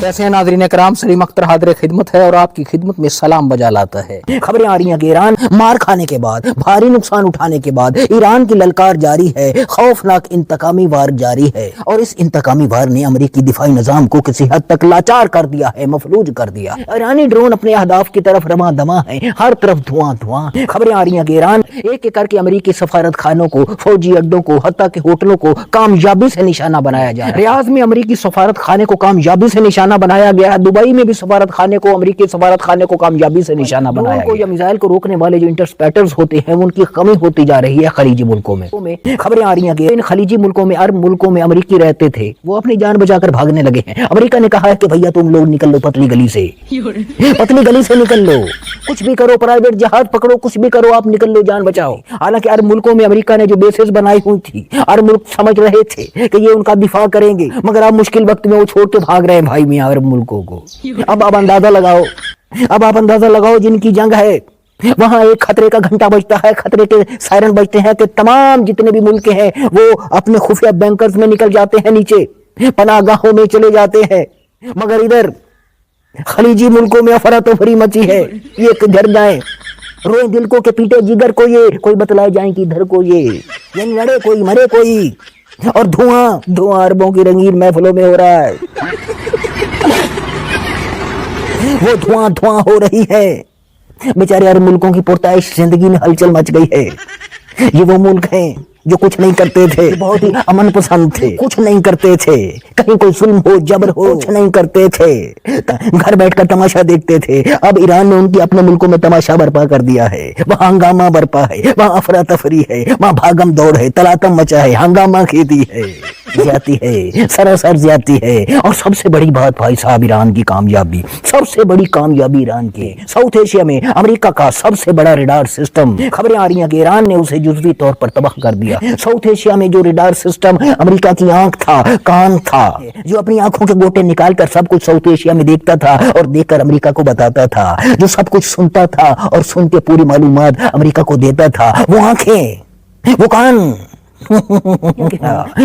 कैसे हैं नाज़रीन कराम, सलीम अख्तर हाज़िर खिदमत है और आपकी खिदमत में सलाम बजा लाता है। खबरें आ रही हैं कि ईरान मार खाने के बाद, भारी नुकसान उठाने के बाद ईरान की ललकार जारी है, खौफनाक इंतकामी वार जारी है और इस इंतकामी वार ने अमेरिकी दिफाई निजाम को किसी हद तक लाचार कर दिया है, मफलूज कर दिया। ईरानी ड्रोन अपने अहदाफ की तरफ रवा दमा है, हर तरफ धुआं धुआं। खबरें आ रही हैं कि ईरान एक एक करके अमेरिकी सफारत खानों को, फौजी अड्डों को, हत्ता के होटलों को कामयाबी से निशाना बनाया जा रहा है। रियाद में अमेरिकी सफारत खाने को कामयाबी से निशाना बनाया गया है। दुबई में भी सफारत खाने को, अमेरिकी सफारत खाने को कामयाबी से निशाना बनाया गया। या मिसाइल को रोकने वाले जो इंटरस्पेटर्स होते हैं उनकी कमी होती जा रही है खलीजी मुल्कों में। खबरें आ रही हैं कि इन खलीजी मुल्कों में, अरब मुल्कों में अमेरिकी रहते थे, वो अपनी जान बचाकर भागने लगे हैं। अमेरिका ने कहा है कि भैया तुम लोग निकल लो पतली गली से, पतली गली से निकल लो, कुछ भी करो, प्राइवेट जहाज पकड़ो, कुछ भी करो, आप निकल लो, जान बचाओ। हालांकि अरब मुल्कों में अमेरिका ने जो बेसेस बनाई हुई थी, अरब मुल्क समझ रहे थे कि ये उनका दिफा करेंगे, मगर अब मुश्किल वक्त में वो छोड़ के भाग रहे हैं भाई मियां अरब मुल्कों को। अब आप अंदाजा लगाओ, अब आप अंदाजा लगाओ जिनकी जंग है वहां एक खतरे का घंटा बजता है, खतरे के सायरन बजते हैं कि तमाम जितने भी मुल्क हैं वो अपने खुफिया बैंकर्स में निकल जाते हैं, नीचे पनाहगाहों में चले जाते हैं। मगर इधर खलीजी मुल्कों में अफरा तफरी मची है, ये किधर जाए, रोए दिल को के पीटे जिगर को, ये कोई बतलाए जाए कि इधर को ये लड़े कोई मरे कोई, और धुआं धुआं अरबों की रंगीन महफिलों में हो रहा है। वो धुआं धुआं हो रही है। बेचारे अरब मुल्कों की पुरताइश जिंदगी में हलचल मच गई है। ये वो मुल्क हैं जो कुछ नहीं करते थे, बहुत ही अमन पसंद थे, कुछ नहीं करते थे, कहीं कोई जुल्म हो जबर हो कुछ नहीं करते थे, घर बैठकर तमाशा देखते थे। अब ईरान ने उनकी अपने मुल्कों में तमाशा बर्पा कर दिया है। वहाँ हंगामा बर्पा है, वहाँ अफरा तफरी है, वहाँ भागम दौड़ है, तलातम मचा है, हंगामा खेती है, ज्यादती है, सरासर ज्यादती है। और सबसे बड़ी बात भाई साहब, ईरान की कामयाबी, सबसे बड़ी कामयाबी ईरान की साउथ एशिया में अमेरिका का सबसे बड़ा रडार सिस्टम। खबरें आ रही हैं कि ईरान ने उसे जुज़वी तौर पर तबाह कर दिया। साउथ एशिया में जो रडार सिस्टम अमेरिका की आंख था, कान था, जो अपनी आंखों के गोटे निकालकर सब कुछ साउथ एशिया में देखता था और देखकर अमेरिका को बताता था, जो सब कुछ सुनता था और सुन के पूरी मालूमात अमेरिका को देता था, वो आंखें, वो कान।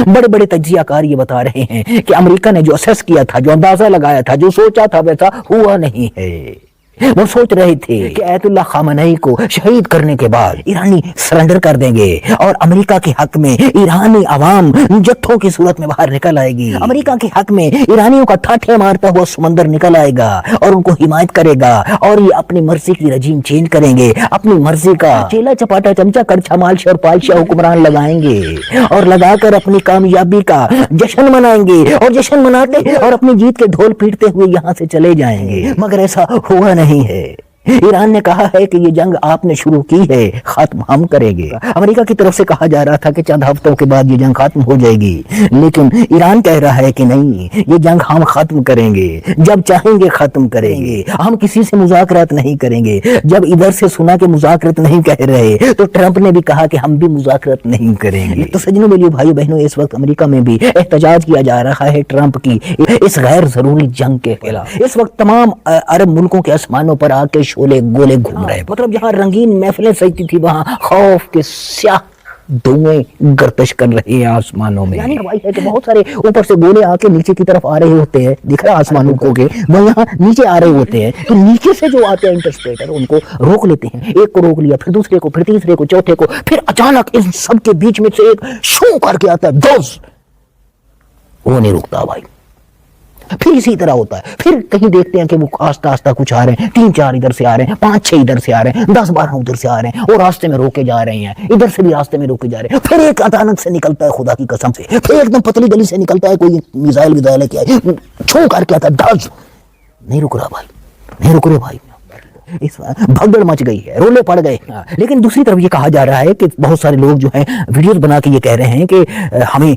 बड़े बड़े तज्जियाकार ये बता रहे हैं कि अमेरिका ने जो असेस किया था, जो अंदाजा लगाया था, जो सोचा था वैसा हुआ नहीं है। वो सोच रहे थे कि आयतुल्लाह खामनेई को शहीद करने के बाद ईरानी सरेंडर कर देंगे और अमेरिका के हक में ईरानी अवाम जत्थों की सूरत में बाहर निकल आएगी। अमेरिका के हक में ईरानियों का ठाठे मारता हुआ समंदर निकल आएगा और उनको हिमायत करेगा और ये अपनी मर्जी की रजीम चेंज करेंगे, अपनी मर्जी का चेला चपाटा चमचा करछा मालशा और पालशा हुक्मरान लगाएंगे और लगाकर अपनी कामयाबी का जश्न मनाएंगे और जश्न मनाते और अपनी जीत के ढोल पीटते हुए यहाँ से चले जाएंगे। मगर ऐसा हुआ नहीं है। ईरान ने कहा है कि ये जंग आपने शुरू की है, खत्म हम करेंगे। अमेरिका की तरफ से कहा जा रहा था कि चंद हफ्तों के बाद ये जंग खत्म हो जाएगी, लेकिन ईरान कह रहा है कि नहीं, ये जंग हम खत्म करेंगे, जब चाहेंगे खत्म करेंगे, हम किसी से मुज़ाकरात नहीं करेंगे। जब इधर से सुना कि मुज़ाकरात नहीं कह रहे तो ट्रंप ने भी कहा कि हम भी मुज़ाकरात नहीं करेंगे। तो सजनों मेरे भाई बहनों, इस वक्त अमेरिका में भी एहतजाज किया जा रहा है ट्रंप की इस गैर जरूरी जंग के खिलाफ। इस वक्त तमाम अरब मुल्कों के आसमानों पर आके शोले गोले घूम रहे, मतलब जहां रंगीन महफिलें सजती थी वहां खौफ के स्याह धुएं गर्दिश कर रहे हैं आसमानों में। यानी है कि बहुत सारे ऊपर से गोले आके नीचे की तरफ आ रहे होते हैं, दिख रहा आसमानों को के वो यहाँ नीचे आ रहे होते हैं, तो नीचे से जो आते हैं इंटरस्पेटर उनको रोक लेते हैं। एक को रोक लिया, फिर दूसरे को, फिर तीसरे को, चौथे को, फिर अचानक इन सब के बीच में से एक शू करके आता है, दोस्त वो नहीं रुकता भाई। फिर इसी तरह होता है, फिर कहीं देखते हैं कि वो आस्ता आस्ता कुछ आ रहे हैं, 3-4 इधर से आ रहे हैं, 5-6 इधर से आ रहे हैं, 10-12 उधर से आ रहे हैं और रास्ते में रोके जा रहे हैं, इधर से भी रास्ते में रोके जा रहे हैं। फिर एक अचानक से निकलता है, खुदा की कसम से, फिर एकदम पतली गली से निकलता है, कोई मिसाइल विजाइल क्या है, छू करके आता है, दस नहीं रुक रहा भाई, नहीं रुक रहे भाई, इस भगदड़ मच गई है, रोले पड़ गए। लेकिन दूसरी तरफ ये कहा जा रहा है कि बहुत सारे लोग जो हैं वीडियोस बना के ये कह रहे हैं कि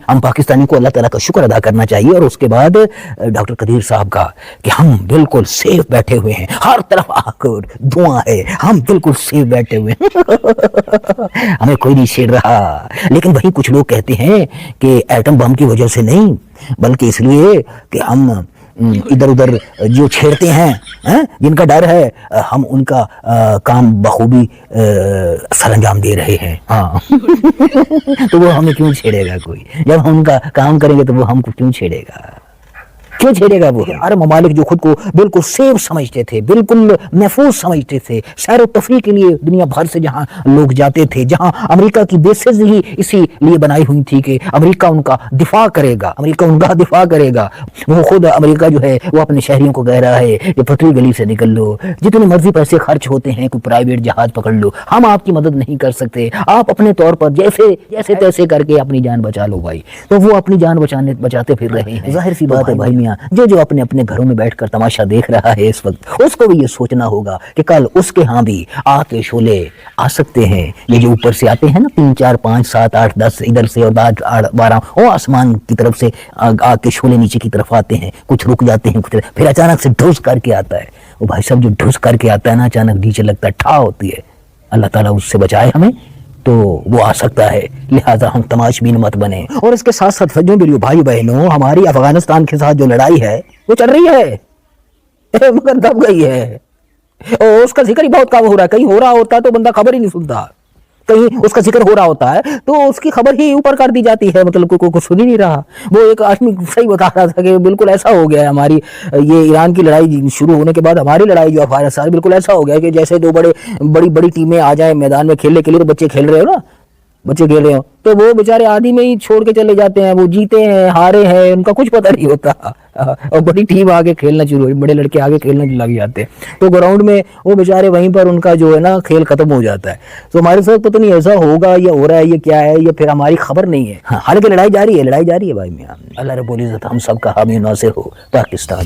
हम पाकिस्तानी को अल्लाह ताला का शुक्र अदा करना चाहिए और उसके बाद डॉक्टर कदीर साहब का कि हम बिल्कुल सेफ बैठे हुए हैं, हर तरफ आकर धुआं है, हम बिल्कुल सेफ बैठे हुए हैं हमें कोई नहीं छेड़ रहा। लेकिन वहीं कुछ लोग कहते हैं कि एटम बम की वजह से नहीं, बल्कि इसलिए कि हम इधर उधर जो छेड़ते हैं, जिनका डर है, हम उनका काम बखूबी सरंजाम दे रहे हैं। हाँ तो वो हमें क्यों छेड़ेगा कोई, जब हम उनका काम करेंगे तो वो हमको क्यों छेड़ेगा। کیوں چھیڑے گا وہ؟ عرب ممالک جو خود کو بالکل سیف سمجھتے تھے، بالکل محفوظ سمجھتے تھے، سیر و تفریح کے لیے دنیا بھر سے جہاں لوگ جاتے تھے، جہاں امریکہ کی بیسز ہی اسی لیے بنائی ہوئی تھی کہ امریکہ ان کا دفاع کرے گا، امریکہ ان کا دفاع کرے گا۔ وہ خود امریکہ جو ہے وہ اپنے شہریوں کو کہہ رہا ہے کہ پتلی گلی سے نکل لو، جتنی مرضی پیسے خرچ ہوتے ہیں، کوئی پرائیویٹ جہاز پکڑ لو، ہم آپ کی مدد نہیں کر سکتے، آپ اپنے طور پر جیسے تیسے کر کے اپنی جان بچا لو بھائی۔ تو وہ اپنی جان بچاتے پھر رہے ہیں۔ ظاہر سی بات ہے بھائی میاں، جو اپنے گھروں میں بیٹھ کر تماشا دیکھ رہا ہے اس وقت، اس کو بھی یہ سوچنا ہوگا کہ کل اس کے ہاں بھی آگ کے شعلے آ سکتے ہیں۔ یہ جو اوپر سے آتے ہیں نا 3 4 5 7 8 10 ادھر سے اور 12 وہ آسمان کی طرف سے آگ کے شعلے نیچے کی طرف آتے ہیں، کچھ رک جاتے ہیں، کچھ پھر اچانک سے ڈھس کر کے آتا ہے۔ وہ بھائی صاحب جو ڈھس کر کے آتا ہے نا، اچانک نیچے لگتا ہے، ٹھا ہوتی ہے۔ اللہ تعالیٰ اس سے بچائے ہمیں، تو وہ آ سکتا ہے، لہٰذا ہم تماشبین مت بنے۔ اور اس کے ساتھ ساتھ سجوں میرے بھائی بہنوں، ہماری افغانستان کے ساتھ جو لڑائی ہے وہ چل رہی ہے مگر دب گئی ہے، اور اس کا ذکر ہی بہت کم ہو رہا ہے۔ کہیں ہو رہا ہوتا تو بندہ خبر ہی نہیں سنتا، کہیں اس کا ذکر ہو رہا ہوتا ہے تو اس کی خبر ہی اوپر کر دی جاتی ہے، مطلب کوئی سن ہی نہیں رہا۔ وہ ایک آدمی صحیح بتا رہا تھا کہ بالکل ایسا ہو گیا ہے ہماری یہ ایران کی لڑائی شروع ہونے کے بعد ہماری لڑائی جو افغانستان بالکل ایسا ہو گیا کہ جیسے دو بڑی ٹیمیں آ جائیں میدان میں کھیلنے کے لیے، تو بچے کھیل رہے ہو نا، بچے کھیل رہے ہو تو وہ بیچارے آدھی میں ہی چھوڑ کے چلے جاتے ہیں، وہ جیتے ہیں ہارے ہیں ان کا کچھ پتہ نہیں ہوتا، اور بڑی ٹیم آگے کھیلنا شروع ہوئی، بڑے لڑکے آگے کھیلنے لگ جاتے ہیں، تو گراؤنڈ میں وہ بیچارے وہیں پر ان کا جو ہے نا کھیل ختم ہو جاتا ہے۔ تو ہمارے ساتھ پتہ نہیں ایسا ہوگا یا ہو رہا ہے، یہ کیا ہے، یہ پھر ہماری خبر نہیں ہے۔ حالانکہ لڑائی جاری ہے بھائی میاں۔ اللہ رب العزت ہم سب کا حامی و ناصر ہو۔ پاکستان